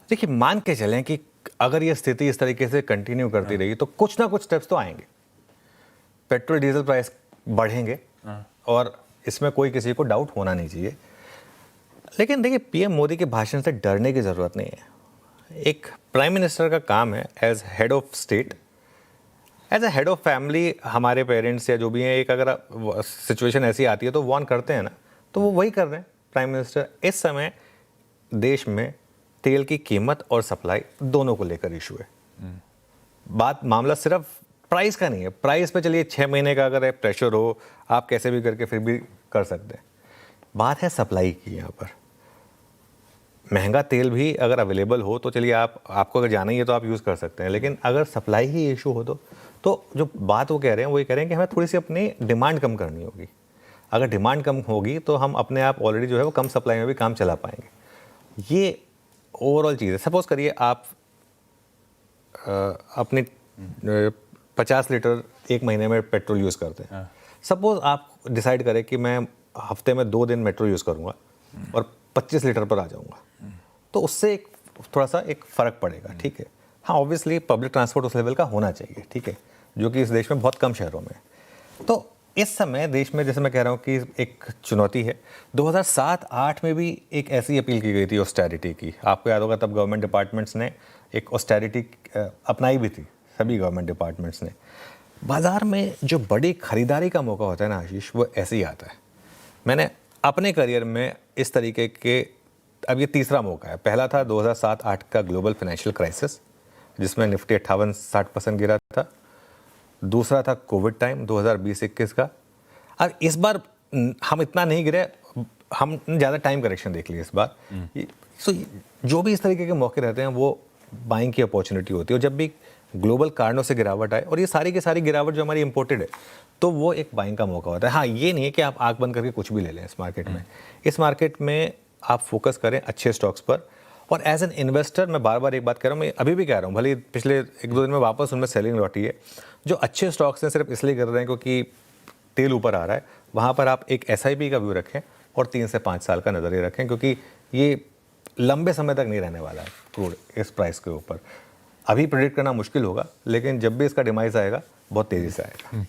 देखिए, मान के चलें कि अगर ये स्थिति इस तरीके से कंटिन्यू करती रही तो कुछ ना कुछ स्टेप्स तो आएंगे, पेट्रोल डीजल प्राइस बढ़ेंगे और इसमें कोई किसी को डाउट होना नहीं चाहिए। लेकिन देखिए, पीएम मोदी के भाषण से डरने की ज़रूरत नहीं है। एक प्राइम मिनिस्टर का काम है as head of state, as a head of family, हमारे पेरेंट्स या जो भी हैं, एक अगर सिचुएशन ऐसी आती है तो वार्न करते हैं ना, तो वो वही कर रहे हैं प्राइम मिनिस्टर। इस समय देश में तेल की कीमत और सप्लाई दोनों को लेकर इशू है। मामला सिर्फ प्राइस का नहीं है। प्राइस पे चलिए 6 महीने का अगर प्रेशर हो, आप कैसे भी करके फिर भी कर सकते हैं। बात है सप्लाई की। यहाँ पर महंगा तेल भी अगर अवेलेबल हो तो चलिए, आपको अगर जाना ही है तो आप यूज़ कर सकते हैं, लेकिन अगर सप्लाई ही इशू हो तो जो बात वो कह रहे हैं वो ये कह रहे हैं कि हमें थोड़ी सी अपनी डिमांड कम करनी होगी। अगर डिमांड कम होगी तो हम अपने आप ऑलरेडी जो है वो कम सप्लाई में भी काम चला पाएंगे। ये ओवरऑल चीज़ है। सपोज करिए आप अपने 50 लीटर एक महीने में पेट्रोल यूज़ करते हैं। सपोज आप डिसाइड करें कि मैं हफ्ते में 2 दिन मेट्रो यूज़ करूँगा और 25 लीटर पर आ जाऊँगा, तो उससे थोड़ा सा एक फ़र्क पड़ेगा। ठीक है, हाँ, ऑब्वियसली पब्लिक ट्रांसपोर्ट उस लेवल का होना चाहिए, ठीक है, जो कि इस देश में बहुत कम शहरों में है। तो इस समय देश में, जैसे मैं कह रहा हूँ कि एक चुनौती है। 2007-8 में भी एक ऐसी अपील की गई थी ऑस्टेरिटी की, आपको याद होगा। तब गवर्नमेंट डिपार्टमेंट्स ने एक ऑस्टेरिटी अपनाई भी थी, सभी गवर्नमेंट डिपार्टमेंट्स ने। बाज़ार में जो बड़ी खरीदारी का मौका होता है ना आशीष, वो ऐसे ही आता है। मैंने अपने करियर में इस तरीके के, अब ये तीसरा मौका है। पहला था 2007-8 का ग्लोबल फाइनेंशियल क्राइसिस, जिसमें निफ्टी 58-60% गिरा था। दूसरा था कोविड टाइम 2020-21 का। अब इस बार हम इतना नहीं गिरे, हम ज़्यादा टाइम करेक्शन देख लिए इस बार। सो जो भी इस तरीके के मौके रहते हैं वो बाइंग की अपॉर्चुनिटी होती है। और जब भी ग्लोबल कारणों से गिरावट आए, और ये सारी की सारी गिरावट जो हमारी इंपोर्टेड है, तो वो एक बाइंग का मौका होता है। हाँ, ये नहीं है कि आप आंख बंद करके कुछ भी ले लें इस मार्केट में। इस मार्केट में आप फोकस करें अच्छे स्टॉक्स पर। और एज एन इन्वेस्टर मैं बार बार एक बात कह रहा हूँ, मैं अभी भी कह रहा हूँ, भले पिछले 1-2 दिन में वापस उनमें सेलिंग लौटी है। जो अच्छे स्टॉक्स हैं सिर्फ इसलिए कर रहे हैं क्योंकि तेल ऊपर आ रहा है, वहाँ पर आप एक SIP का व्यू रखें और 3 से 5 साल का नज़रिया रखें, क्योंकि ये लंबे समय तक नहीं रहने वाला है क्रूड इस प्राइस के ऊपर। अभी प्रेडिक्ट करना मुश्किल होगा, लेकिन जब भी इसका डिमाइस आएगा बहुत तेज़ी से आएगा।